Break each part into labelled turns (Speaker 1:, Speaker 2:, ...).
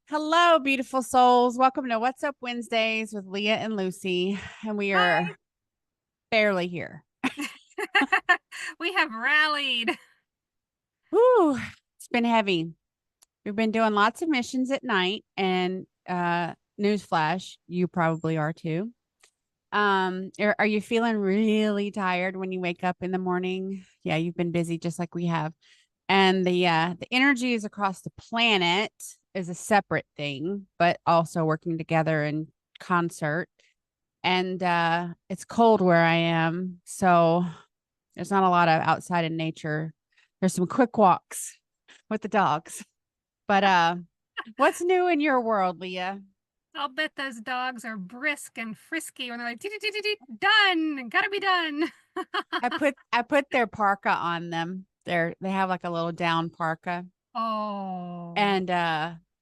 Speaker 1: Hello, beautiful souls. Welcome to WhatsUp Wednesdays with Lia and Lucy. And we are
Speaker 2: Hi.
Speaker 1: barely here.
Speaker 2: We have rallied.
Speaker 1: Whew, it's been heavy. We've been doing lots of missions at night and newsflash, you probably are too. Are you feeling really tired when you wake up in the morning? Yeah, you've been busy just like we have. And the energies across the planet is a separate thing, but also working together in concert. And it's cold where I am, so there's not a lot of outside in nature. There's some quick walks with the dogs. But what's new in your world, Leah?
Speaker 2: I'll bet those dogs are brisk and frisky when they're like, done, gotta be done.
Speaker 1: I put their parka on them. They have like a little down parka,
Speaker 2: Oh,
Speaker 1: and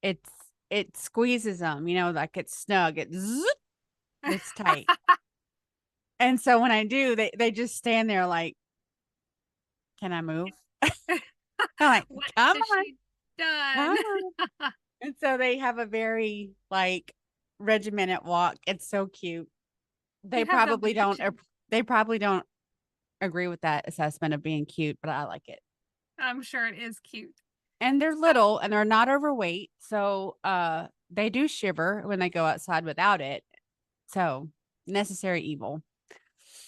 Speaker 1: it's it squeezes them, like it's snug. It's tight. And so when I do, they just stand there like, can I move? I'm like,
Speaker 2: what
Speaker 1: come
Speaker 2: has
Speaker 1: on,
Speaker 2: she done?
Speaker 1: come on. And so they have a very like regimented walk. It's so cute. They
Speaker 2: You have them
Speaker 1: probably don't
Speaker 2: positioned.
Speaker 1: they probably don't agree with that assessment of being cute, but I like it.
Speaker 2: I'm sure it is cute.
Speaker 1: And they're
Speaker 2: So,
Speaker 1: little and they're not overweight, so they do shiver when they go outside without it. So, necessary evil.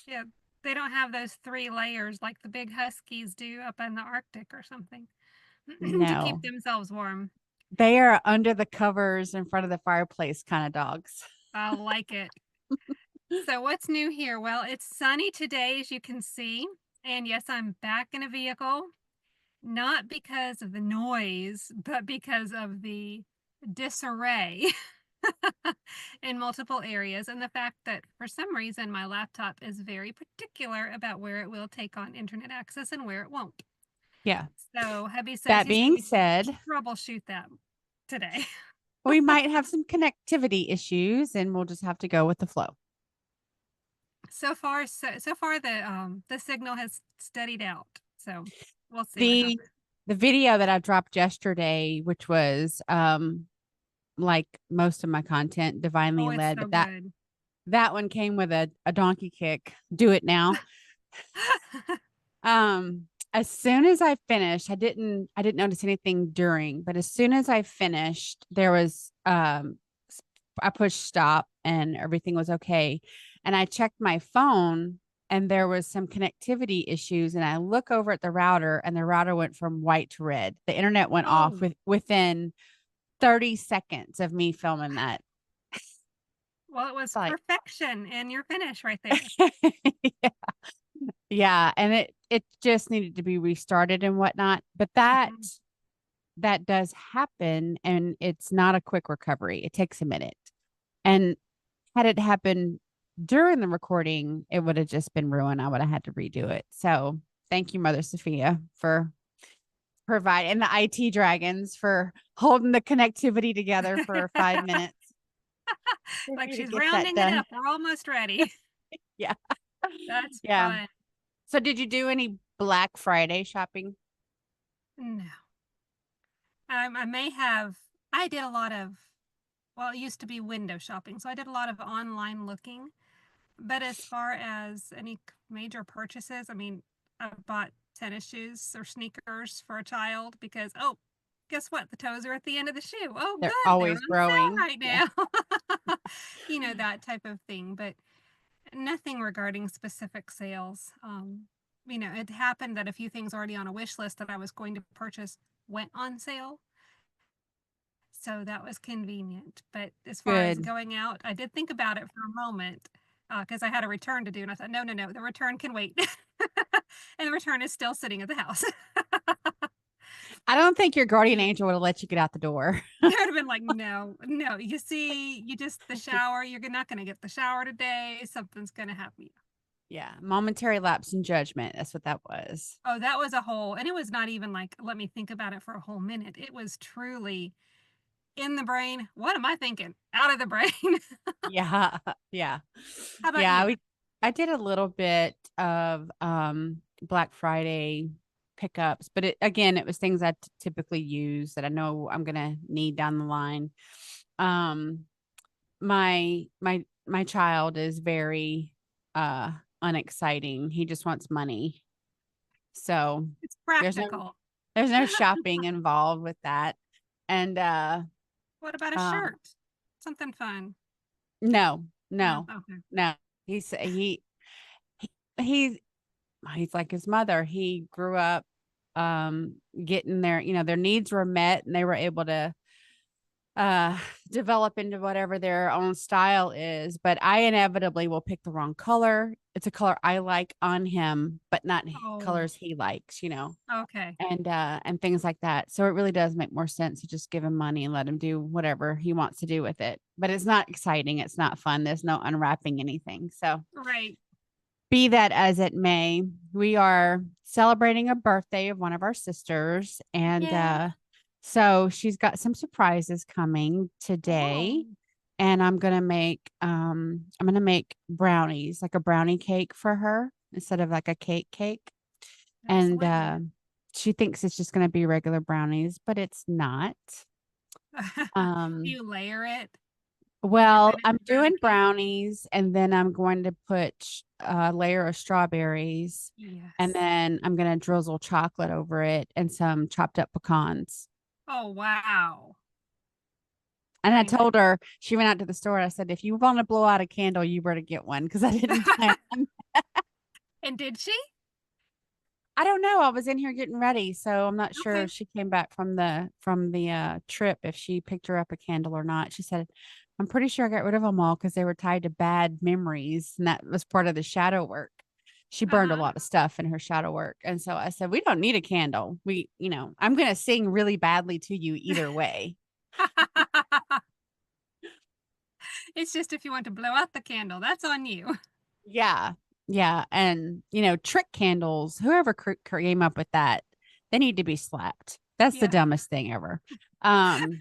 Speaker 2: yeah, they don't have those 3 layers like the big huskies do up in the Arctic or something to keep
Speaker 1: No.
Speaker 2: themselves warm.
Speaker 1: They are under the covers in front of the fireplace kind of dogs.
Speaker 2: I like it. So what's new here? Well, it's sunny today, as you can see. And yes, I'm back in a vehicle, not because of the noise, but because of the disarray in multiple areas. And the fact that for some reason my laptop is very particular about where it will take on internet access and where it won't.
Speaker 1: Yeah.
Speaker 2: So hubby says
Speaker 1: That
Speaker 2: he's
Speaker 1: being
Speaker 2: going to
Speaker 1: said,
Speaker 2: troubleshoot that today.
Speaker 1: we might have some connectivity issues and we'll just have to go with the flow.
Speaker 2: So far the signal has steadied out. So we'll see what
Speaker 1: The
Speaker 2: happens.
Speaker 1: the video that I dropped yesterday, which was like most of my content
Speaker 2: Oh,
Speaker 1: divinely
Speaker 2: it's
Speaker 1: led,
Speaker 2: so
Speaker 1: but that
Speaker 2: good.
Speaker 1: that one came with a donkey kick. Do it now. As soon as I finished, I didn't notice anything during, but as soon as I finished, there was I pushed stop and everything was okay. And I checked my phone and there was some connectivity issues. And I look over at the router and the router went from white to red. The internet went off
Speaker 2: Oh,
Speaker 1: within 30 seconds of me filming that.
Speaker 2: well, it
Speaker 1: It's
Speaker 2: was
Speaker 1: like,
Speaker 2: perfection in your finish right there.
Speaker 1: yeah, yeah. And it just needed to be restarted and whatnot. But
Speaker 2: Mhm.
Speaker 1: that does happen and it's not a quick recovery. It takes a minute. And had it happened during the recording, it would have just been ruined. I would have had to redo it. So thank you, Mother Sophia, for providing, and the IT dragons for holding the connectivity together for 5 minutes for
Speaker 2: Like
Speaker 1: me to
Speaker 2: she's
Speaker 1: get that
Speaker 2: rounding it
Speaker 1: done.
Speaker 2: up. We're almost ready.
Speaker 1: Yeah.
Speaker 2: That's
Speaker 1: Yeah.
Speaker 2: fun.
Speaker 1: So did you do any Black Friday shopping?
Speaker 2: No. I may have, I did a lot of, well, it used to be window shopping. So I did a lot of online looking. But as far as any major purchases, I mean, I bought tennis shoes or sneakers for a child because, oh, guess what? The toes are at the end of the shoe. Oh,
Speaker 1: They're
Speaker 2: good. They're
Speaker 1: always
Speaker 2: on sale
Speaker 1: growing.
Speaker 2: right
Speaker 1: Yeah.
Speaker 2: now. That type of thing. But nothing regarding specific sales. It happened that a few things already on a wish list that I was going to purchase went on sale. So that was convenient. But as far as
Speaker 1: Good.
Speaker 2: going out, I did think about it for a moment because I had a return to do. And I thought, no, no, no, the return can wait. And the return is still sitting at the house.
Speaker 1: I don't think your guardian angel would have let you get out the door.
Speaker 2: They would have been like, no, no, you see, you just the shower, you're not going to get the shower today. Something's going to happen.
Speaker 1: Yeah. Momentary lapse in judgment. That's what that was.
Speaker 2: Oh, that was a whole, and it was not even like, let me think about it for a whole minute. It was truly in the brain. What am I thinking? Out of the brain.
Speaker 1: Yeah. Yeah.
Speaker 2: How about
Speaker 1: Yeah.
Speaker 2: you?
Speaker 1: I did a little bit of Black Friday. pickups, but again, it was things I typically use that I know I'm gonna need down the line. Um, my child is very uh unexciting. He just wants money. So
Speaker 2: It's
Speaker 1: there's no
Speaker 2: practical.
Speaker 1: there's no shopping involved with that. And
Speaker 2: What about a
Speaker 1: uh
Speaker 2: shirt? Something fun.
Speaker 1: no,
Speaker 2: No?
Speaker 1: no,
Speaker 2: Okay.
Speaker 1: no. He he's he's like his mother. He grew up getting their needs were met and they were able to uh develop into whatever their own style is, but I inevitably will pick the wrong color. It's a color I like on him but not
Speaker 2: Oh,
Speaker 1: colors he likes.
Speaker 2: okay.
Speaker 1: And things like that. So it really does make more sense to just give him money and let him do whatever he wants to do with it, but it's not exciting, it's not fun, there's no unwrapping anything. So
Speaker 2: Right.
Speaker 1: be that as it may, we are celebrating a birthday of one of our sisters. And
Speaker 2: Yeah.
Speaker 1: so she's got some surprises coming
Speaker 2: Oh,
Speaker 1: today. And I'm gonna make brownies, like a brownie cake for her instead of like a cake. And
Speaker 2: absolutely.
Speaker 1: she thinks it's just gonna be regular brownies, but it's not.
Speaker 2: Do
Speaker 1: Um
Speaker 2: you layer it when you're
Speaker 1: Well,
Speaker 2: putting it in
Speaker 1: I'm
Speaker 2: the brownie
Speaker 1: doing
Speaker 2: cake?
Speaker 1: brownies and then I'm going to put a layer of strawberries and
Speaker 2: Yes.
Speaker 1: then I'm going to drizzle chocolate over it and some chopped up pecans.
Speaker 2: Oh, wow.
Speaker 1: And I
Speaker 2: I know.
Speaker 1: told her, she went out to the store. I said, if you want to blow out a candle, you better get one because I didn't plan.
Speaker 2: And did she?
Speaker 1: I don't know. I was in here getting ready, so I'm not sure
Speaker 2: Okay.
Speaker 1: if she came back from the trip, if she picked her up a candle or not. She said, "I'm pretty sure I got rid of them all because they were tied to bad memories, and that was part of the shadow work." She burned a
Speaker 2: Uh-huh.
Speaker 1: lot of stuff in her shadow work, and so I said, "We don't need a candle. I'm going to sing really badly to you either way."
Speaker 2: It's just if you want to blow out the candle, that's on you.
Speaker 1: Yeah. Yeah. And, trick candles, whoever came up with that, they need to be slapped. That's the
Speaker 2: Yeah,
Speaker 1: dumbest thing ever. In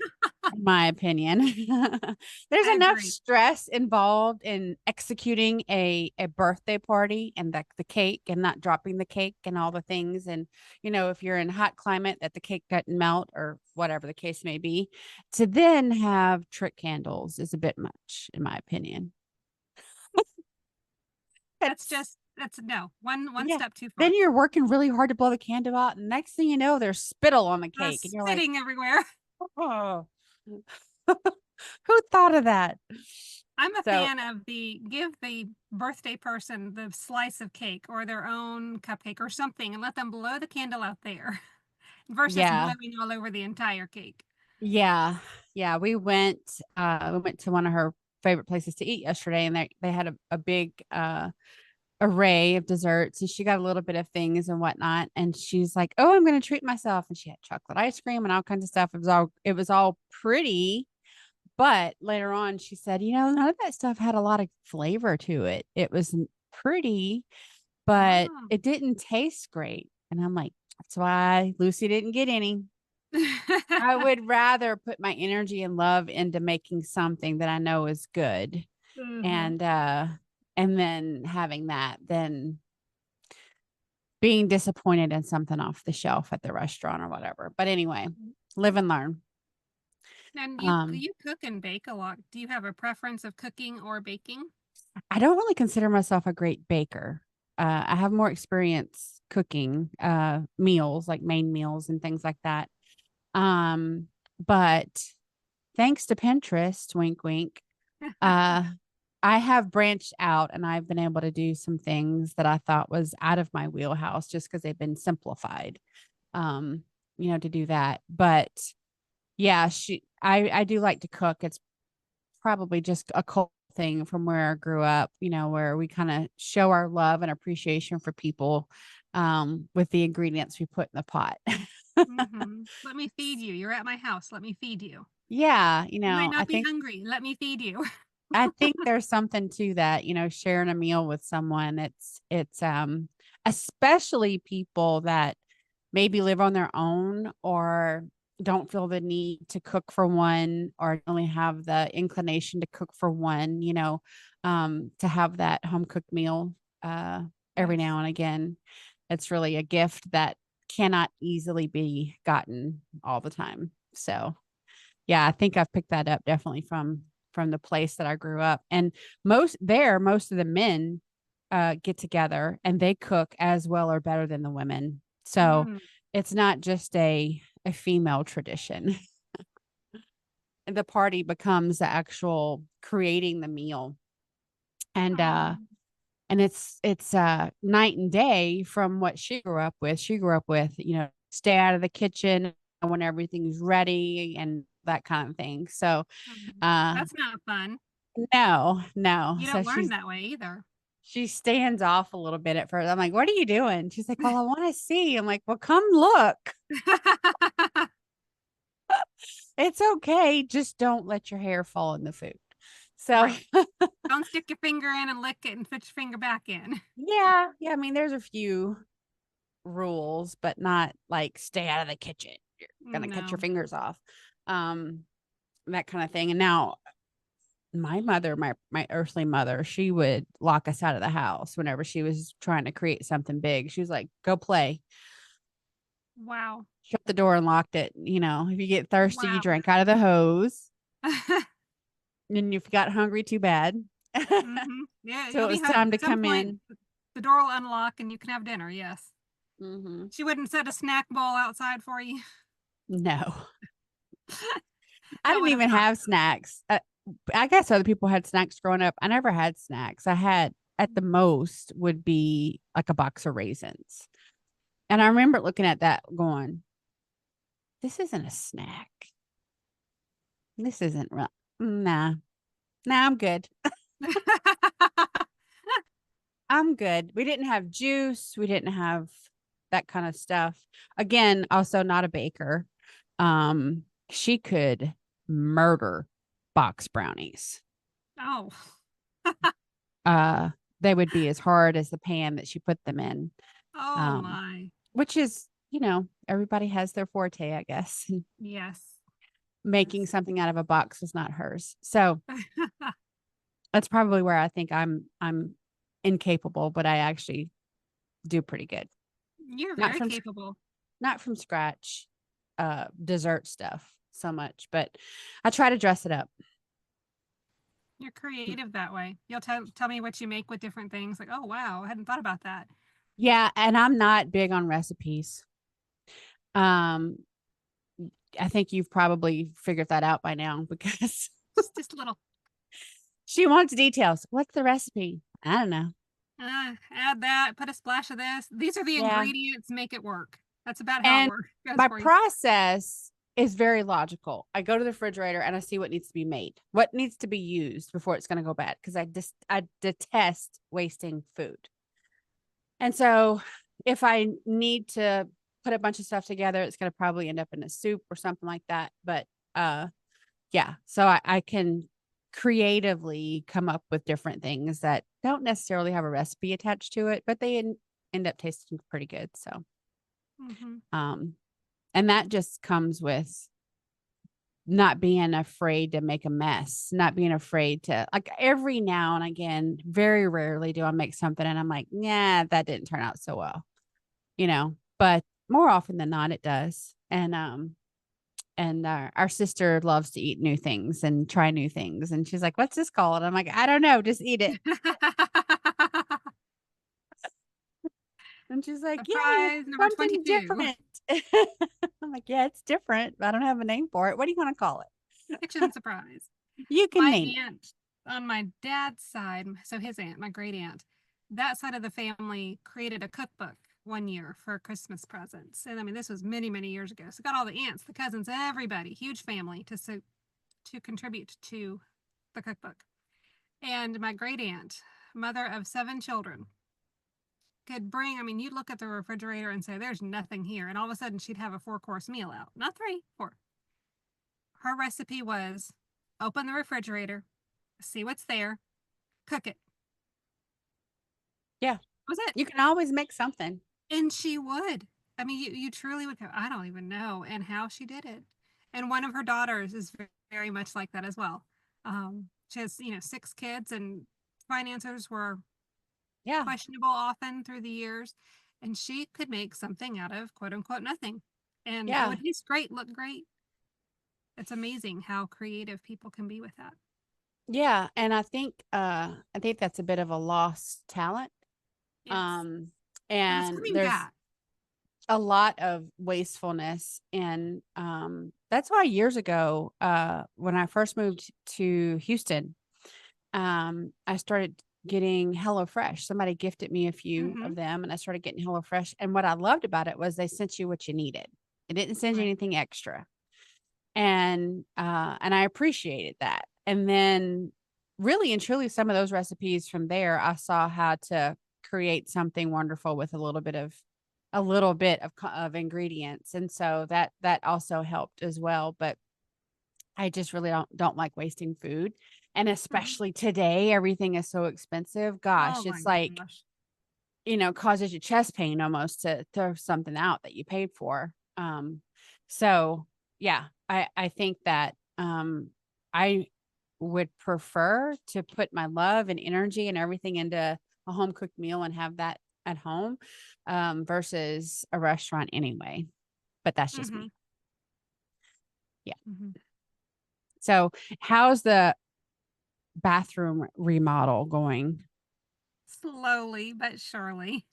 Speaker 1: my opinion. There's
Speaker 2: I
Speaker 1: enough
Speaker 2: agree.
Speaker 1: stress involved in executing a birthday party and the cake and not dropping the cake and all the things. And, if you're in hot climate that the cake doesn't melt or whatever the case may be, to then have trick candles is a bit much, in my opinion. It's
Speaker 2: That's no, one
Speaker 1: Yeah.
Speaker 2: step too
Speaker 1: Then
Speaker 2: far.
Speaker 1: you're working really hard to blow the candle out, and next thing you know, there's spittle on the cake, and you're like,
Speaker 2: Spitting everywhere.
Speaker 1: "Oh, who thought of that?"
Speaker 2: I'm a
Speaker 1: So,
Speaker 2: fan of the give the birthday person the slice of cake or their own cupcake or something and let them blow the candle out there versus
Speaker 1: yeah,
Speaker 2: blowing all over the entire cake.
Speaker 1: yeah, yeah. We went to one of her favorite places to eat yesterday, and they had a big array of desserts, and she got a little bit of things and whatnot, and she's like, "Oh, I'm going to treat myself," and she had chocolate ice cream and all kinds of stuff. It was all pretty. But later on, she said, none of that stuff had a lot of flavor to it. It was pretty, but
Speaker 2: Oh.
Speaker 1: it didn't taste great. And I'm like, that's why Lucy didn't get any. I would rather put my energy and love into making something that I know is good
Speaker 2: Mhm.
Speaker 1: and then having that than being disappointed in something off the shelf at the restaurant or whatever. But anyway, live and learn.
Speaker 2: And
Speaker 1: Um,
Speaker 2: you cook and bake a lot. Do you have a preference of cooking or baking?
Speaker 1: I don't really consider myself a great baker. I have more experience cooking meals, like main meals and things like that. But thanks to Pinterest, wink, wink, uh, I have branched out and I've been able to do some things that I thought was out of my wheelhouse just because they've been simplified, um, to do that. But yeah, I do like to cook. It's probably just a cool thing from where I grew up, where we kind of show our love and appreciation for people with the ingredients we put in the pot.
Speaker 2: Mhm. Let me feed you. You're at my house. Let me feed you.
Speaker 1: Yeah,
Speaker 2: You might
Speaker 1: I
Speaker 2: not be
Speaker 1: think
Speaker 2: hungry. Let me feed you.
Speaker 1: I think there's something to that, sharing a meal with someone. It's especially people that maybe live on their own or don't feel the need to cook for one or only have the inclination to cook for one, to have that home cooked meal uh every
Speaker 2: Yes.
Speaker 1: now and again. It's really a gift that cannot easily be gotten all the time. So yeah, I think I've picked that up definitely from the place that I grew up. And most of the men get together and they cook as well or better than the women. So
Speaker 2: Mm.
Speaker 1: it's not just a female tradition. The party becomes the actual creating the meal. And
Speaker 2: Oh.
Speaker 1: it's night and day from what she grew up with. She grew up with, stay out of the kitchen when everything's ready and that kind of thing. So uh
Speaker 2: That's not fun.
Speaker 1: no, no.
Speaker 2: You
Speaker 1: So
Speaker 2: don't learn that way either.
Speaker 1: she stands off a little bit at first. I'm like, what are you doing? She's like, well, I want to see. I'm like, well, come look. It's okay. Just don't let your hair fall in the food. So
Speaker 2: Right. Don't stick your finger in and lick it and put your finger back in.
Speaker 1: yeah, yeah. I mean, there's a few rules, but not like stay out of the kitchen. You're gonna cut your
Speaker 2: No.
Speaker 1: fingers off. Um, that kind of thing. And now my mother, my earthly mother, she would lock us out of the house whenever she was trying to create something big. She was like, go play.
Speaker 2: Wow.
Speaker 1: Shut the door and locked it. If you get thirsty, you
Speaker 2: Wow.
Speaker 1: drink out of the hose. And if you got hungry too bad.
Speaker 2: Yeah,
Speaker 1: So
Speaker 2: you'll
Speaker 1: it
Speaker 2: be
Speaker 1: was
Speaker 2: hungry
Speaker 1: time to
Speaker 2: at some
Speaker 1: come
Speaker 2: point.
Speaker 1: in.
Speaker 2: The door will unlock and you can have dinner. Yes.
Speaker 1: Hmm.
Speaker 2: She wouldn't set a snack bowl outside for you.
Speaker 1: No, I
Speaker 2: That
Speaker 1: didn't
Speaker 2: would have
Speaker 1: even
Speaker 2: stopped
Speaker 1: have
Speaker 2: her.
Speaker 1: snacks. I guess other people had snacks growing up. I never had snacks. I had at the most would be like a box of raisins. And I remember looking at that going, this isn't a snack. This isn't real. Nah, nah, I'm good. I'm good. We didn't have juice. We didn't have that kind of stuff. Again, also not a baker. She could murder box brownies.
Speaker 2: Oh.
Speaker 1: Uh, they would be as hard as the pan that she put them in.
Speaker 2: Oh
Speaker 1: Um,
Speaker 2: my.
Speaker 1: which is, everybody has their forte, I guess.
Speaker 2: Yes.
Speaker 1: Making
Speaker 2: Yes.
Speaker 1: something out of a box was not hers. So that's probably where I think I'm incapable, but I actually do pretty good.
Speaker 2: You're
Speaker 1: Not
Speaker 2: very
Speaker 1: from
Speaker 2: capable.
Speaker 1: not from scratch dessert stuff so much, but I try to dress it up.
Speaker 2: You're creative that way. You'll tell me what you make with different things. Like, oh wow, I hadn't thought about that.
Speaker 1: Yeah, and I'm not big on recipes. Um I think you've probably figured that out by now because
Speaker 2: Just a little.
Speaker 1: she wants details. What's the recipe? I don't know.
Speaker 2: Add that. Put a splash of this. These are the
Speaker 1: Yeah.
Speaker 2: ingredients. Make it work. That's about how it
Speaker 1: And
Speaker 2: works. Goes
Speaker 1: my
Speaker 2: for you.
Speaker 1: process is very logical. I go to the refrigerator and I see what needs to be made, what needs to be used before it's going to go bad because I detest wasting food. And so if I need to put a bunch of stuff together, it's going to probably end up in a soup or something like that. But uh yeah, so I can creatively come up with different things that don't necessarily have a recipe attached to it, but they end up tasting pretty good. So
Speaker 2: Hmm.
Speaker 1: um and that just comes with not being afraid to make a mess, not being afraid to like every now and again, very rarely do I make something and I'm like, yeah, that didn't turn out so well, but more often than not, it does. And our sister loves to eat new things and try new things. And she's like, what's this called? I'm like, I don't know, just eat it. And she's like, yeah, it's
Speaker 2: Surprise number
Speaker 1: something
Speaker 2: 22.
Speaker 1: different. I'm like, yeah, it's different. But I don't have a name for it. What do you want to call it?
Speaker 2: Kitchen surprise.
Speaker 1: You can
Speaker 2: My
Speaker 1: name it.
Speaker 2: aunt on my dad's side, so his aunt, my great aunt, that side of the family created a cookbook one year for Christmas presents. And I mean, this was many, many years ago. So got all the aunts, the cousins, everybody, huge family to contribute to the cookbook. And my great aunt, mother of 7 children, could bring, I mean, you'd look at the refrigerator and say, there's nothing here. And all of a sudden she'd have a 4 course meal out. Not three, four. Her recipe was open the refrigerator, see what's there, cook it.
Speaker 1: Yeah.
Speaker 2: That was it.
Speaker 1: You can always make something.
Speaker 2: And she would. I mean, you truly would go, I don't even know, and how she did it. And one of her daughters is very much like that as well. She has, 6 kids, and finances were
Speaker 1: Yeah.
Speaker 2: questionable often through the years. and she could make something out of quote unquote nothing. And it
Speaker 1: Yeah.
Speaker 2: would taste great, look great. It's amazing how creative people can be with that.
Speaker 1: Yeah, and I think that's a bit of a lost talent.
Speaker 2: Yes.
Speaker 1: Um
Speaker 2: But it's
Speaker 1: and
Speaker 2: coming
Speaker 1: there's
Speaker 2: back.
Speaker 1: a lot of wastefulness, and that's why years ago, when I first moved to Houston, I started getting HelloFresh. Somebody gifted me a few
Speaker 2: Mm-hmm.
Speaker 1: of them, and I started getting HelloFresh. And what I loved about it was they sent you what you needed. It didn't send you
Speaker 2: Right.
Speaker 1: anything extra, and I appreciated that. And then, really and truly, some of those recipes from there, I saw how to create something wonderful with a little bit of ingredients, and so that also helped as well. But I just really don't like wasting food, and
Speaker 2: Mm-hmm.
Speaker 1: especially today, everything is so expensive.
Speaker 2: Oh
Speaker 1: Gosh,
Speaker 2: my
Speaker 1: it's like,
Speaker 2: gosh.
Speaker 1: causes you chest pain almost to throw something out that you paid for. So yeah, I think that I would prefer to put my love and energy and everything into a home cooked meal and have that at home, versus a restaurant anyway. But that's just
Speaker 2: Mm-hmm.
Speaker 1: me. Yeah.
Speaker 2: Mm-hmm.
Speaker 1: So how's the bathroom remodel going?
Speaker 2: Slowly but surely.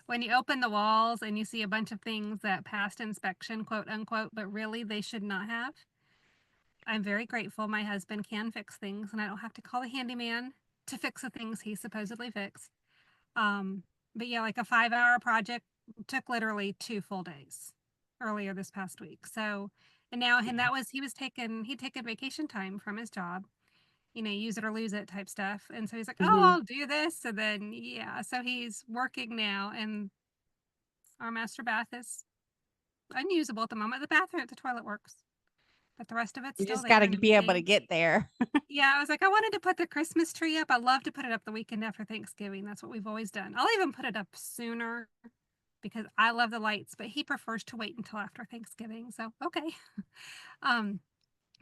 Speaker 2: When you open the walls and you see a bunch of things that passed inspection, quote unquote, but really they should not have, I'm very grateful my husband can fix things and I don't have to call the handyman to fix the things he supposedly fixed. Um, but yeah, like a 5-hour project took literally 2 full days earlier this past week. So, and
Speaker 1: Yeah.
Speaker 2: that was, he'd taken vacation time from his job, use it or lose it type stuff. And so he's like, oh,
Speaker 1: Hmm.
Speaker 2: I'll do this. And then, yeah, so he's working now and our master bath is unusable at the moment. The bathroom, the toilet works, but the rest of it's
Speaker 1: You
Speaker 2: still
Speaker 1: just got
Speaker 2: there
Speaker 1: to
Speaker 2: and
Speaker 1: be able to
Speaker 2: everything.
Speaker 1: get there.
Speaker 2: Yeah, I was like, I wanted to put the Christmas tree up. I love to put it up the weekend after Thanksgiving. That's what we've always done. I'll even put it up sooner because I love the lights, but he prefers to wait until after Thanksgiving. So, okay. Um,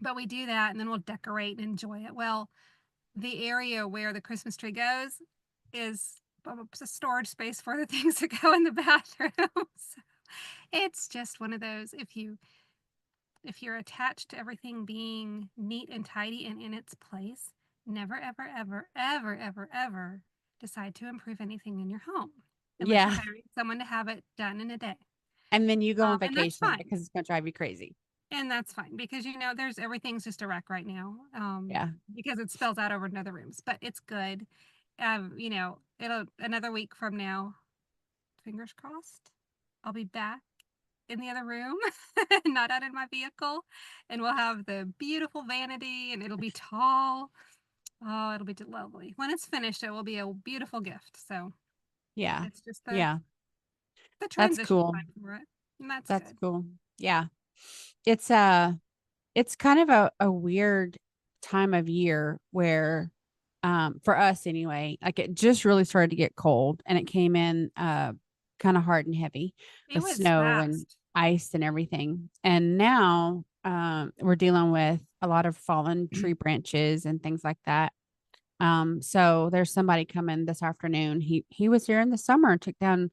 Speaker 2: but we do that and then we'll decorate and enjoy it. Well, the area where the Christmas tree goes is a storage space for the things that go in the bathroom. So it's just one of those if you're attached to everything being neat and tidy and in its place, never, ever, ever, ever, ever, ever decide to improve anything in your home unless you're
Speaker 1: Yeah.
Speaker 2: hiring someone to have it done in a day.
Speaker 1: And then you go on
Speaker 2: And that's
Speaker 1: vacation
Speaker 2: fine.
Speaker 1: because it's going to drive you crazy.
Speaker 2: And that's fine because there's everything's just a wreck right now.
Speaker 1: Yeah.
Speaker 2: Because it spills out over into other rooms, but it's good. It'll another week from now, fingers crossed, I'll be back in the other room, not out in my vehicle. And we'll have the beautiful vanity and it'll be tall. Oh, it'll be lovely. When it's finished, it will be a beautiful gift. So
Speaker 1: Yeah.
Speaker 2: it's just
Speaker 1: Yeah.
Speaker 2: the
Speaker 1: That's
Speaker 2: transition
Speaker 1: cool.
Speaker 2: time for it. And that's
Speaker 1: That's
Speaker 2: good.
Speaker 1: cool. Yeah. It's uh it's kind of a weird time of year where, for us anyway, like it just really started to get cold, and it came in kind of hard and heavy
Speaker 2: It
Speaker 1: with
Speaker 2: was
Speaker 1: snow and
Speaker 2: fast.
Speaker 1: ice and everything. And now we're dealing with a lot of fallen tree branches and things like that. So there's somebody coming this afternoon. He was here in the summer, took down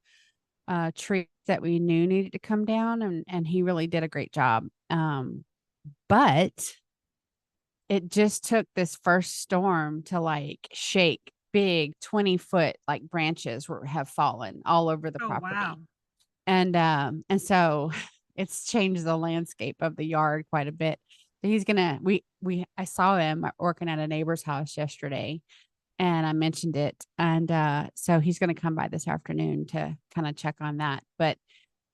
Speaker 1: trees that we knew needed to come down, and he really did a great job. But it just took this first storm to like shake big 20-foot like branches have fallen all over the
Speaker 2: Oh, wow.
Speaker 1: property. And so it's changed the landscape of the yard quite a bit. So he's gonna we I saw him working at a neighbor's house yesterday, and I mentioned it. And so he's gonna come by this afternoon to kind of check on that. But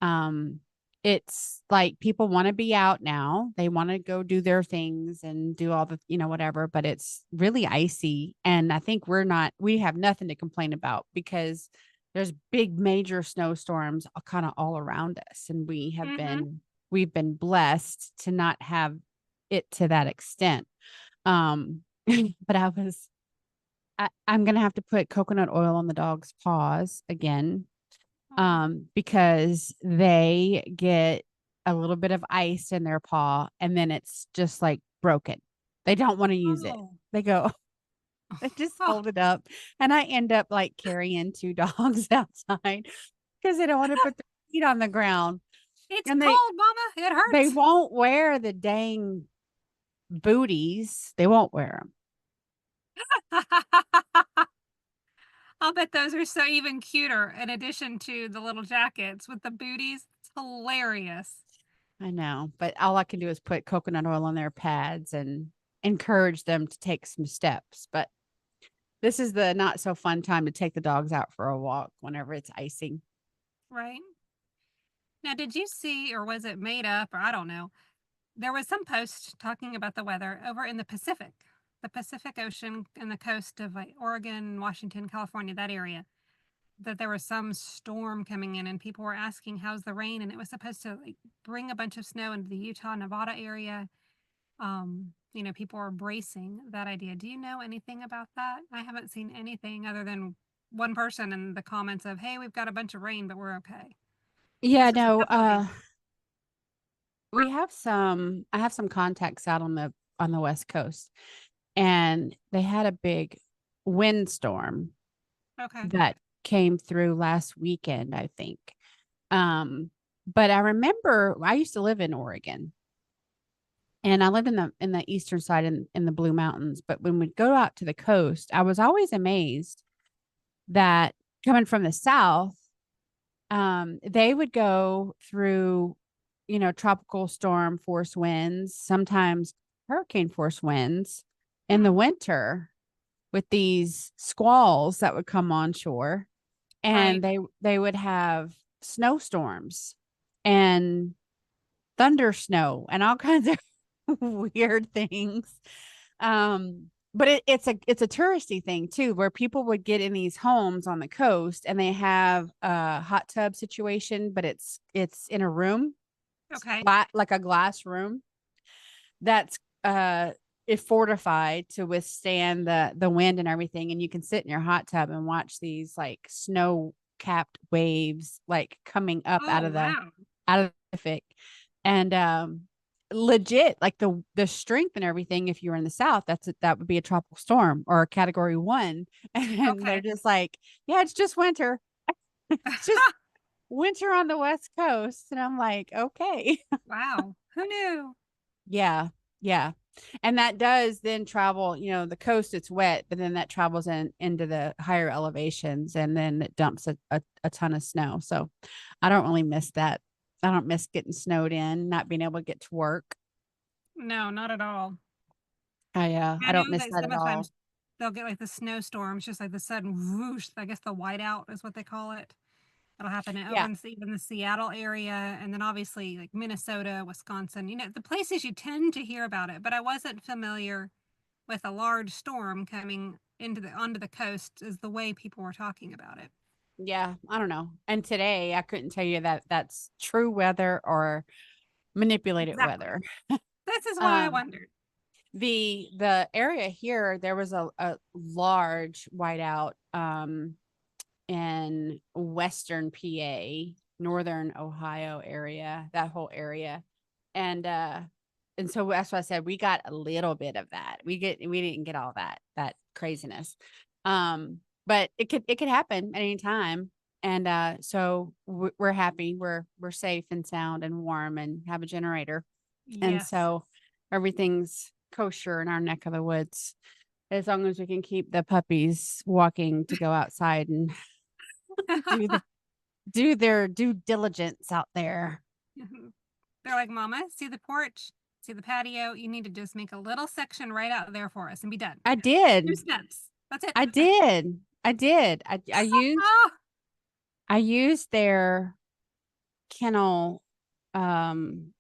Speaker 1: um it's like people want to be out now, they want to go do their things and do all the whatever, but it's really icy, and I think we have nothing to complain about because there's big major snowstorms kind of all around us, and
Speaker 2: Mm-hmm.
Speaker 1: we've been blessed to not have it to that extent. um but I'm gonna have to put coconut oil on the dog's paws again,
Speaker 2: Oh.
Speaker 1: because they get a little bit of ice in their paw and then it's just like broken. They don't want to use it.
Speaker 2: Oh.
Speaker 1: They go, they just
Speaker 2: Oh.
Speaker 1: hold it up. And I end up like carrying two dogs outside. because they don't want to put their feet on the ground.
Speaker 2: It's
Speaker 1: And
Speaker 2: cold, Mama. It
Speaker 1: they
Speaker 2: hurts.
Speaker 1: won't wear the dang booties. They won't wear them.
Speaker 2: I'll bet those are so even cuter in addition to the little jackets with the booties. It's hilarious.
Speaker 1: I know, but all I can do is put coconut oil on their pads and encourage them to take some steps. But this is the not so fun time to take the dogs out for a walk whenever it's icing.
Speaker 2: Right? Now, did you see, or was it made up, or I don't know? There was some post talking about the weather over in the Pacific Ocean and the coast of like Oregon, Washington, California, that area, that there was some storm coming in and people were asking, how's the rain? And it was supposed to like bring a bunch of snow into the Utah, Nevada area. People are bracing that idea. Do you know anything about that? I haven't seen anything other than one person in the comments of, hey, we've got a bunch of rain, but we're okay.
Speaker 1: Yeah,
Speaker 2: This was a
Speaker 1: no,
Speaker 2: couple of days ago.
Speaker 1: we have some I have some contacts out on the West Coast, and they had a big windstorm
Speaker 2: Okay.
Speaker 1: that came through last weekend, I think. But I remember I used to live in Oregon, and I lived in the eastern side in the Blue Mountains. But when we go out to the coast, I was always amazed that coming from the south, they would go through, tropical storm force winds, sometimes hurricane force winds in
Speaker 2: Hmm.
Speaker 1: the winter with these squalls that would come on shore, and
Speaker 2: Right.
Speaker 1: they would have snowstorms and thunder snow and all kinds of weird things. But it's a touristy thing too, where people would get in these homes on the coast and they have a hot tub situation, but it's in a room,
Speaker 2: Okay.
Speaker 1: like a glass room that's is fortified to withstand the wind and everything. And you can sit in your hot tub and watch these like snow capped waves like coming up
Speaker 2: Oh, wow.
Speaker 1: out of the Pacific. And legit, like the strength and everything, if you're in the south, that would be a tropical storm or a category 1. And they're
Speaker 2: Okay.
Speaker 1: just like, yeah, it's just winter. It's just winter on the west coast. And I'm like, okay.
Speaker 2: Wow. Who knew?
Speaker 1: Yeah. Yeah. And that does then travel, the coast, it's wet, but then that travels into the higher elevations, and then it dumps a ton of snow. So I don't really miss that. I don't miss getting snowed in, not being able to get to work.
Speaker 2: No, not at all.
Speaker 1: I
Speaker 2: I
Speaker 1: don't
Speaker 2: know
Speaker 1: miss
Speaker 2: that
Speaker 1: that at all.
Speaker 2: sometimes they'll get like the snowstorms, just like the sudden whoosh. I guess the whiteout is what they call it. It'll happen over
Speaker 1: Yeah.
Speaker 2: in the Seattle area, and then obviously like Minnesota, Wisconsin. The places you tend to hear about it. But I wasn't familiar with a large storm coming onto the coast is the way people were talking about it.
Speaker 1: Yeah. I don't know. And today I couldn't tell you that that's true weather or manipulated
Speaker 2: Exactly.
Speaker 1: weather.
Speaker 2: This is why I
Speaker 1: Um,
Speaker 2: wondered.
Speaker 1: the area here, there was a large whiteout in western PA, northern Ohio area, that whole area. And and so that's why I said we got a little bit of that. We didn't get all that craziness. But it could happen at any time. And so we're happy. We're safe and sound and warm and have a generator. And
Speaker 2: Yes.
Speaker 1: so everything's kosher in our neck of the woods, as long as we can keep the puppies walking to go outside and do the do their due diligence out there.
Speaker 2: They're like, Mama, see the porch, see the patio. You need to just make a little section right out there for us and be done.
Speaker 1: I
Speaker 2: Two
Speaker 1: did.
Speaker 2: steps. That's it.
Speaker 1: I did. I did.
Speaker 2: Oh,
Speaker 1: I used their kennel. Um,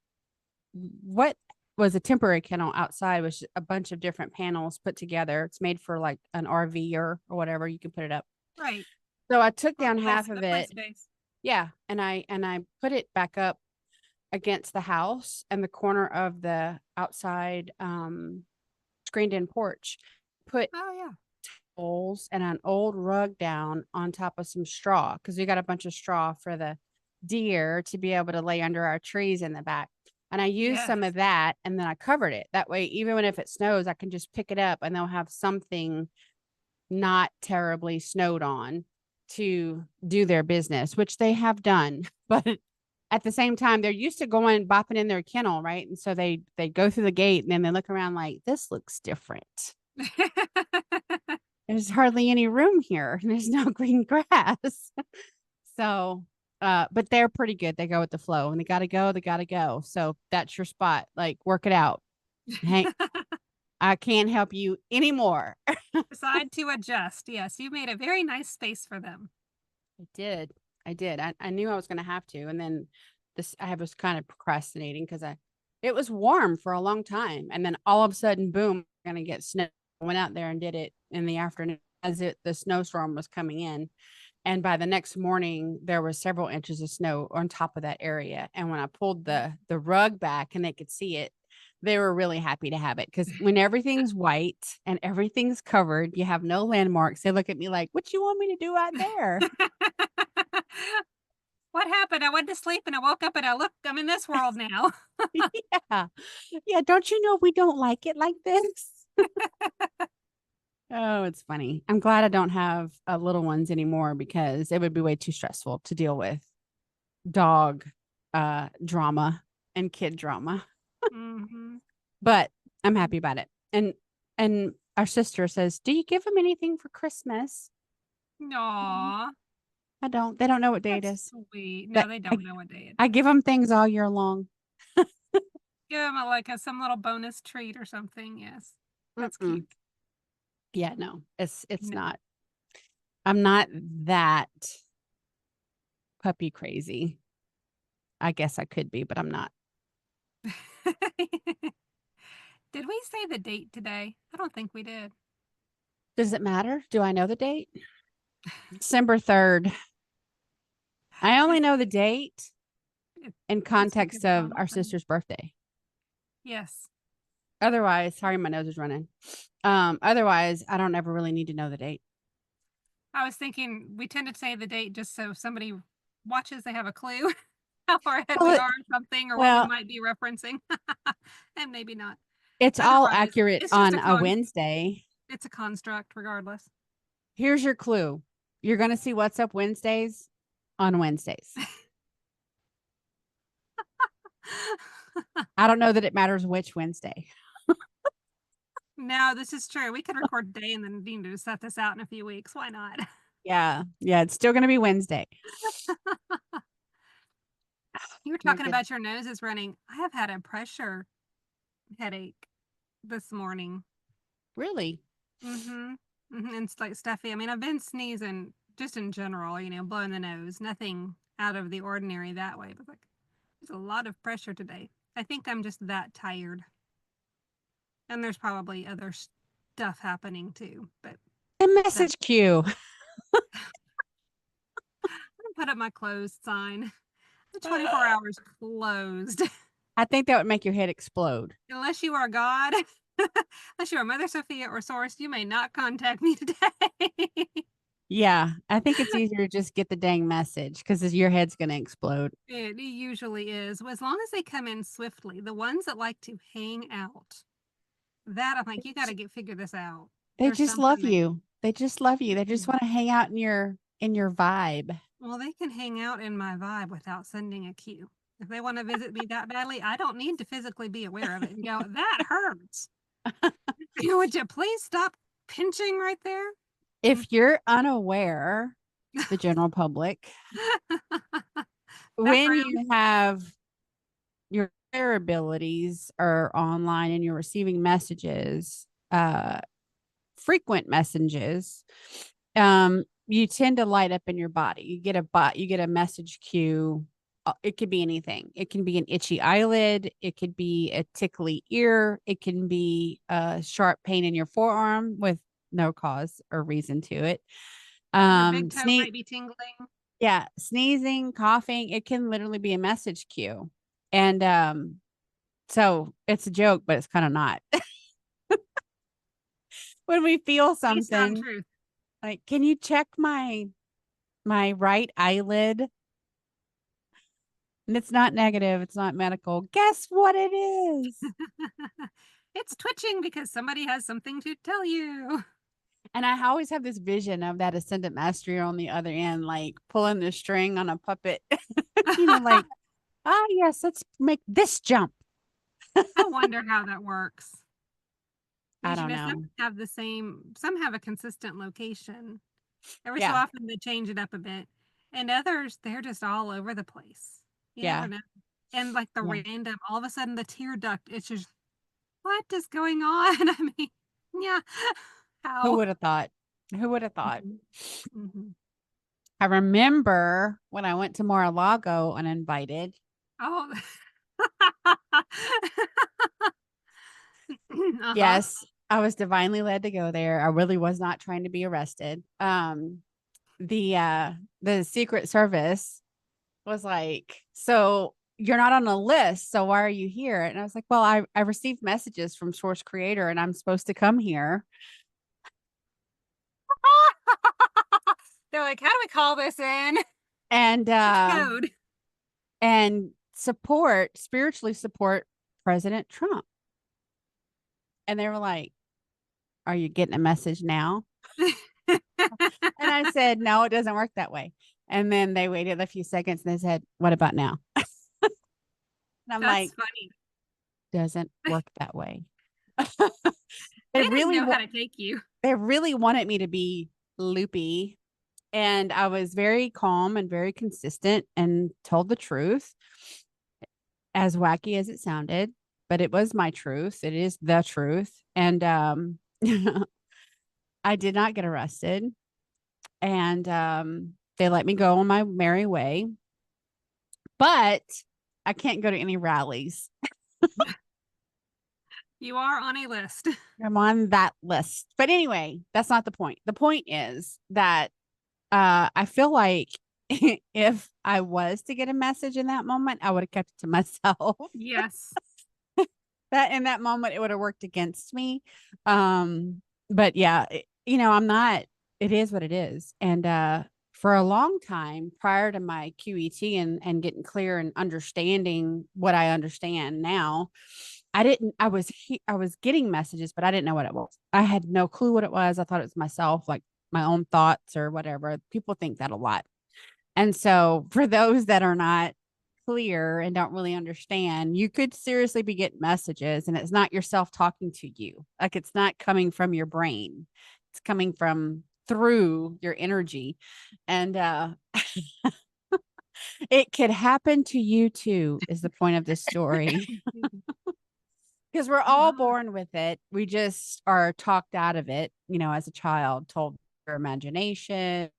Speaker 1: what was a temporary kennel outside was a bunch of different panels put together. It's made for like an RV or whatever. You can put it up.
Speaker 2: right.
Speaker 1: So I took
Speaker 2: Oh,
Speaker 1: down half of
Speaker 2: the play
Speaker 1: it.
Speaker 2: space.
Speaker 1: Yeah, and I put it back up against the house and the corner of the outside screened in porch. Put
Speaker 2: Oh, yeah.
Speaker 1: bowls and an old rug down on top of some straw, because we got a bunch of straw for the deer to be able to lay under our trees in the back. And I used some of
Speaker 2: Yes.
Speaker 1: that, and then I covered it. That way, even when if it snows, I can just pick it up and they'll have something not terribly snowed on. to do their business, which they have done. But at the same time, they're used to going bopping in their kennel, right? And so they go through the gate and then they look around like, this looks different. There's hardly any room here. There's no green grass. So, but they're pretty good. They go with the flow and they got to go. They got to go. So that's your spot. Like, work it out. Hey, I can't help you anymore.
Speaker 2: Decide to adjust. Yes, you made a very nice space for them.
Speaker 1: I did. I did. I knew I was going to have to. And then I was kind of procrastinating because it was warm for a long time. And then all of a sudden, boom, going to get snow. I went out there and did it in the afternoon as the snowstorm was coming in. And by the next morning, there was several inches of snow on top of that area. And when I pulled the rug back and they could see it, they were really happy to have it. Because when everything's white and everything's covered, you have no landmarks. They look at me like, "What you want me to do out there?"
Speaker 2: What happened? I went to sleep and I woke up and I'm in this world now.
Speaker 1: Yeah. Yeah. Don't you know we don't like it like this? Oh, it's funny. I'm glad I don't have little ones anymore because it would be way too stressful to deal with dog drama and kid drama.
Speaker 2: Mhm.
Speaker 1: But I'm happy about it. And our sister says, "Do you give them anything for Christmas?"
Speaker 2: Aw,
Speaker 1: I don't. They don't know what day it
Speaker 2: that's
Speaker 1: is.
Speaker 2: sweet. No,
Speaker 1: But
Speaker 2: they don't know what day it
Speaker 1: I
Speaker 2: is.
Speaker 1: give them things all year long.
Speaker 2: Give them some little bonus treat or something. Yes, that's
Speaker 1: Mm-mm.
Speaker 2: cute.
Speaker 1: Yeah, no, it's
Speaker 2: No.
Speaker 1: not. I'm not that puppy crazy. I guess I could be, but I'm not.
Speaker 2: Did we say the date today? I don't think we did.
Speaker 1: Does it matter? Do I know the date? December 3rd. I only
Speaker 2: Yes,
Speaker 1: know the date in
Speaker 2: it's because
Speaker 1: context
Speaker 2: it's on
Speaker 1: of
Speaker 2: my
Speaker 1: our
Speaker 2: phone.
Speaker 1: sister's birthday.
Speaker 2: Yes.
Speaker 1: Otherwise, sorry, my nose is running. Otherwise, I don't ever really need to know the date.
Speaker 2: I was thinking we tend to say the date just so if somebody watches, they have a clue how far ahead
Speaker 1: Well,
Speaker 2: we are or something or what we
Speaker 1: well,
Speaker 2: might be referencing. And maybe not.
Speaker 1: it's all
Speaker 2: Otherwise,
Speaker 1: accurate
Speaker 2: it's just
Speaker 1: on a Wednesday.
Speaker 2: it's a construct regardless.
Speaker 1: Here's your clue. You're going to see What's Up Wednesdays on Wednesdays. I don't know that it matters which Wednesday.
Speaker 2: No, this is true. We could record today and then need to set this out in a few weeks. Why not?
Speaker 1: Yeah. Yeah. It's still going to be Wednesday.
Speaker 2: You were
Speaker 1: My
Speaker 2: talking
Speaker 1: good.
Speaker 2: about your nose is running. I have had a pressure headache this morning.
Speaker 1: Really?
Speaker 2: Mhm. Mhm, and it's, like, stuffy. I mean, I've been sneezing just in general, blowing the nose, nothing out of the ordinary that way, but, like, there's a lot of pressure today. I think I'm just that tired, and there's probably other stuff happening too, but
Speaker 1: The
Speaker 2: that
Speaker 1: message queue.
Speaker 2: I'm put up my closed sign. The 24 hours closed.
Speaker 1: I think that would make your head explode.
Speaker 2: Unless you are God, unless you are Mother Sophia or Source, you may not contact me today.
Speaker 1: Yeah. I think it's easier to just get the dang message because your head's going to explode.
Speaker 2: It usually is. As long as they come in swiftly. The ones that like to hang out, that I'm like, you got to figure this out.
Speaker 1: They
Speaker 2: There's
Speaker 1: just love
Speaker 2: something there.
Speaker 1: you. They just love you. They just
Speaker 2: Mm.
Speaker 1: want to hang out in your vibe.
Speaker 2: Well, they can hang out in my vibe without sending a cue. If they want to visit me that badly, I don't need to physically be aware of it and go, that hurts. Would you please stop pinching right there? Mm.
Speaker 1: If you're unaware, the general public, when
Speaker 2: Background.
Speaker 1: you have your prayer abilities are online and you're receiving messages, frequent messages, you tend to light up in your body. You get a message cue. It could be anything. It can be an itchy eyelid. It could be a tickly ear. It can be a sharp pain in your forearm with no cause or reason to it.
Speaker 2: Your big toe
Speaker 1: Sneeze.
Speaker 2: might be tingling.
Speaker 1: Yeah, sneezing, coughing. It can literally be a message cue, and so it's a joke, but it's kind of not. When we feel
Speaker 2: Based on
Speaker 1: something,
Speaker 2: truth.
Speaker 1: like, can you check my right eyelid? And it's not negative, it's not medical. Guess what it is?
Speaker 2: It's twitching because somebody has something to tell you.
Speaker 1: And I always have this vision of that ascendant master on the other end, like pulling the string on a puppet, like, ah, yes, let's make this jump.
Speaker 2: I wonder how that works.
Speaker 1: I
Speaker 2: Because,
Speaker 1: don't
Speaker 2: some
Speaker 1: know.
Speaker 2: have the same some have a consistent location. Every so
Speaker 1: Yeah.
Speaker 2: often, they change it up a bit, and others, they're just all over the place. You never
Speaker 1: Yeah.
Speaker 2: know. And, like, the
Speaker 1: Yeah.
Speaker 2: random all of a sudden, the tear duct, it's just, "What is going on?" I mean, yeah.
Speaker 1: Who
Speaker 2: How?
Speaker 1: would have thought? Who would have thought?
Speaker 2: Mhm, mhm.
Speaker 1: I remember when I went to Mar-a-Lago uninvited.
Speaker 2: Oh. Uh-huh.
Speaker 1: Yes, I was divinely led to go there. I really was not trying to be arrested. The the Secret Service was like, "So you're not on a list, so why are you here?" And I was like, "Well, I received messages from Source Creator and I'm supposed to come here
Speaker 2: They're like, "How do we call this in?
Speaker 1: and
Speaker 2: What's code?"
Speaker 1: spiritually support President Trump." And they were like, "Are you getting a message now?" And I said, "No, it doesn't work that way." And then they waited a few seconds and they said, "What about now?" And I'm
Speaker 2: That's
Speaker 1: like,
Speaker 2: funny.
Speaker 1: "Doesn't work that way."
Speaker 2: They
Speaker 1: they
Speaker 2: didn't
Speaker 1: really
Speaker 2: know
Speaker 1: wa-
Speaker 2: how to take you.
Speaker 1: they really wanted me to be loopy, and I was very calm and very consistent and told the truth, as wacky as it sounded, but it was my truth. It is the truth. And I did not get arrested, and they let me go on my merry way, but I can't go to any rallies.
Speaker 2: You are on a list.
Speaker 1: I'm on that list. But anyway, that's not the point. The point is that I feel like if I was to get a message in that moment, I would have kept it to myself.
Speaker 2: Yes.
Speaker 1: That in that moment, it would have worked against me. But yeah, I'm not, it is what it is. And for a long time prior to my QET and getting clear and understanding what I understand now, I was getting messages, but I didn't know what it was. I had no clue what it was. I thought it was myself, like my own thoughts or whatever. People think that a lot. And so for those that are not clear and don't really understand, you could seriously be getting messages and it's not yourself talking to you. Like it's not coming from your brain. It's coming from through your energy. And it could happen to you too, is the point of this story. Because we're all
Speaker 2: Ah,
Speaker 1: born with it. We just are talked out of it, as a child, told your imagination,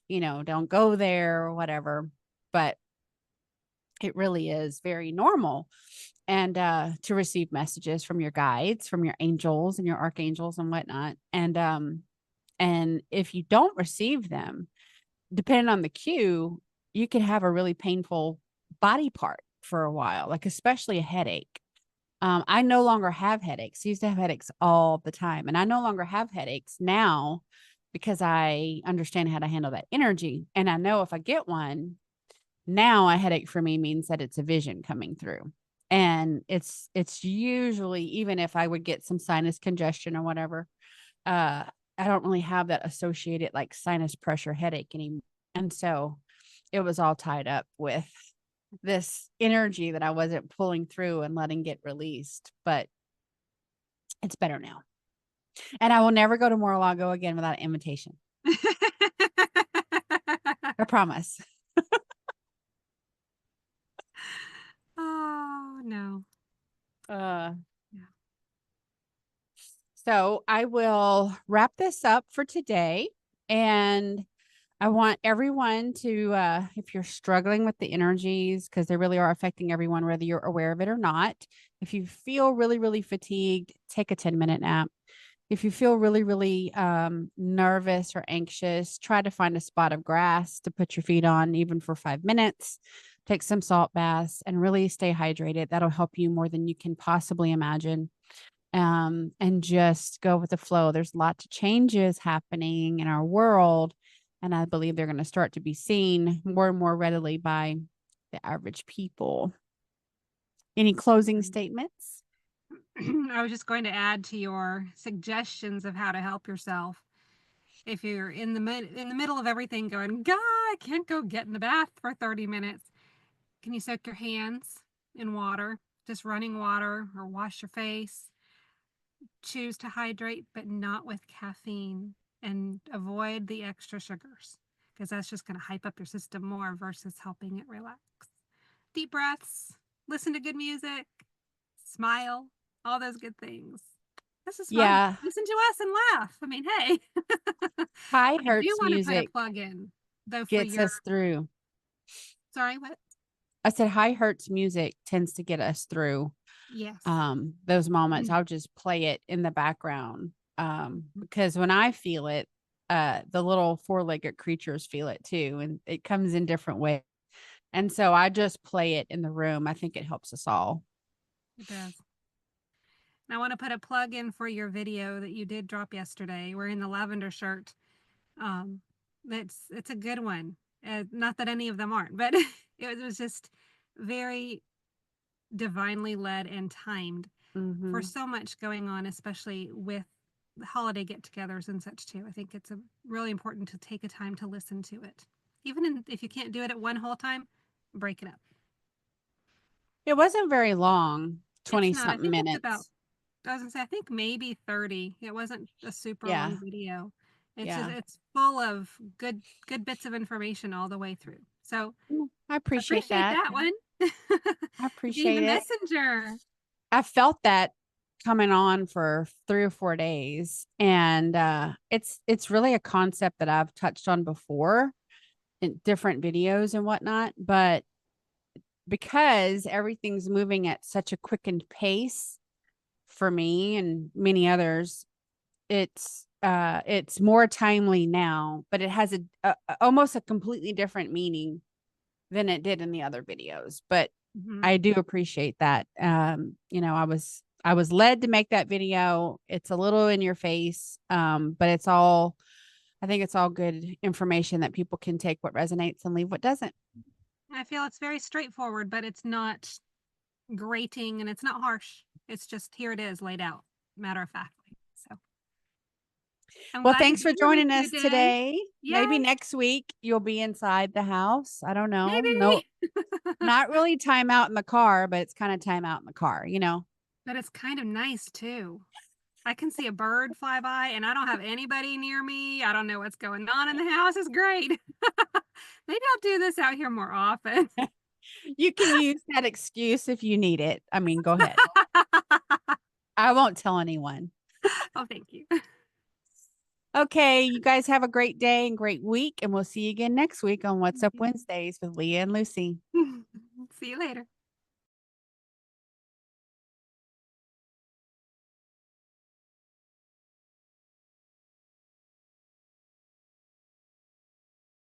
Speaker 1: don't go there or whatever. But it really is very normal. And to receive messages from your guides, from your angels and your archangels and whatnot. And if you don't receive them, depending on the cue, you could have a really painful body part for a while, like especially a headache. I no longer have headaches. I used to have headaches all the time, and I no longer have headaches now because I understand how to handle that energy. And I know if I get one, now a headache for me means that it's a vision coming through. And it's usually, even if I would get some sinus congestion or whatever, uh, I don't really have that associated like sinus pressure headache anymore. And so it was all tied up with this energy that I wasn't pulling through and letting get released. But it's better now. And I will never go to Mar-a-Lago again without an invitation. I promise.
Speaker 2: oh, no.
Speaker 1: Uh,
Speaker 2: Yeah.
Speaker 1: so I will wrap this up for today. And I want everyone to, if you're struggling with the energies, because they really are affecting everyone, whether you're aware of it or not, if you feel really, really fatigued, take a 10-minute nap. If you feel really, really nervous or anxious, try to find a spot of grass to put your feet on, even for 5 minutes. Take some salt baths and really stay hydrated. That'll help you more than you can possibly imagine. And just go with the flow. There's lots of changes happening in our world, and I believe they're going to start to be seen more and more readily by the average people. Any closing
Speaker 2: Mhm.
Speaker 1: statements?
Speaker 2: I was just going to add to your suggestions of how to help yourself. If you're in the middle of everything going, God, I can't go get in the bath for 30 minutes. Can you soak your hands in water, just running water, or wash your face? Choose to hydrate, but not with caffeine, and avoid the extra sugars because that's just going to hype up your system more versus helping it relax. Deep breaths, listen to good music, smile, all those good things. This is fun.
Speaker 1: Yeah.
Speaker 2: Listen to us and laugh. I mean, hey,
Speaker 1: High
Speaker 2: I do
Speaker 1: Hertz
Speaker 2: want to put a
Speaker 1: music
Speaker 2: plug in though for
Speaker 1: gets
Speaker 2: your,
Speaker 1: us through.
Speaker 2: sorry, what?
Speaker 1: I said high hertz music tends to get us through
Speaker 2: Yes.
Speaker 1: those moments. I'll just play it in the background because when I feel it, the little four-legged creatures feel it too, and it comes in different ways. And so I just play it in the room. I think it helps us all.
Speaker 2: It does. And I want to put a plug in for your video that you did drop yesterday wearing the lavender shirt. Um, it's a good one. Not that any of them aren't, but it was just very divinely led and timed for
Speaker 1: Mm-hmm.
Speaker 2: so much going on, especially with the holiday get-togethers and such too. I think it's really important to take a time to listen to it, if you can't do it at one whole time, break it up.
Speaker 1: It wasn't very long,
Speaker 2: It's
Speaker 1: 20
Speaker 2: not. I
Speaker 1: something
Speaker 2: think it's about.
Speaker 1: minutes.
Speaker 2: I was gonna say I think maybe 30. It wasn't a super
Speaker 1: Yeah.
Speaker 2: long video. It's just
Speaker 1: Yeah.
Speaker 2: it's full of good bits of information all the way through. So
Speaker 1: I appreciate
Speaker 2: appreciate
Speaker 1: that.
Speaker 2: that one.
Speaker 1: I
Speaker 2: Being the
Speaker 1: appreciate it.
Speaker 2: messenger.
Speaker 1: I felt that coming on for 3 or 4 days, and it's really a concept that I've touched on before in different videos and whatnot, but because everything's moving at such a quickened pace for me and many others, it's more timely now, but it has almost a completely different meaning than it did in the other videos. But
Speaker 2: Mhm.
Speaker 1: I do appreciate that. I was led to make that video. It's a little in your face, but I think it's all good information that people can take what resonates and leave what doesn't.
Speaker 2: I feel it's very straightforward, but it's not grating and it's not harsh. It's just here it is laid out, matter of factly. So I'm
Speaker 1: Well,
Speaker 2: glad to
Speaker 1: thanks
Speaker 2: be
Speaker 1: for
Speaker 2: here with
Speaker 1: joining
Speaker 2: you
Speaker 1: us
Speaker 2: today.
Speaker 1: today. Maybe
Speaker 2: Yay,
Speaker 1: next week you'll be inside the house. I don't know. No,
Speaker 2: maybe.
Speaker 1: not really time out in the car, but it's kind of time out in the car, you know?
Speaker 2: But it's kind of nice too. I can see a bird fly by and I don't have anybody near me. I don't know what's going on in the house. It's great. Maybe I'll do this out here more often.
Speaker 1: You can use that excuse if you need it. I mean, go ahead. I won't tell anyone.
Speaker 2: Oh, thank you.
Speaker 1: Okay, you guys have a great day and great week, and we'll see you again next week on What's Up Wednesdays with Leah and Lucy.
Speaker 2: See you later.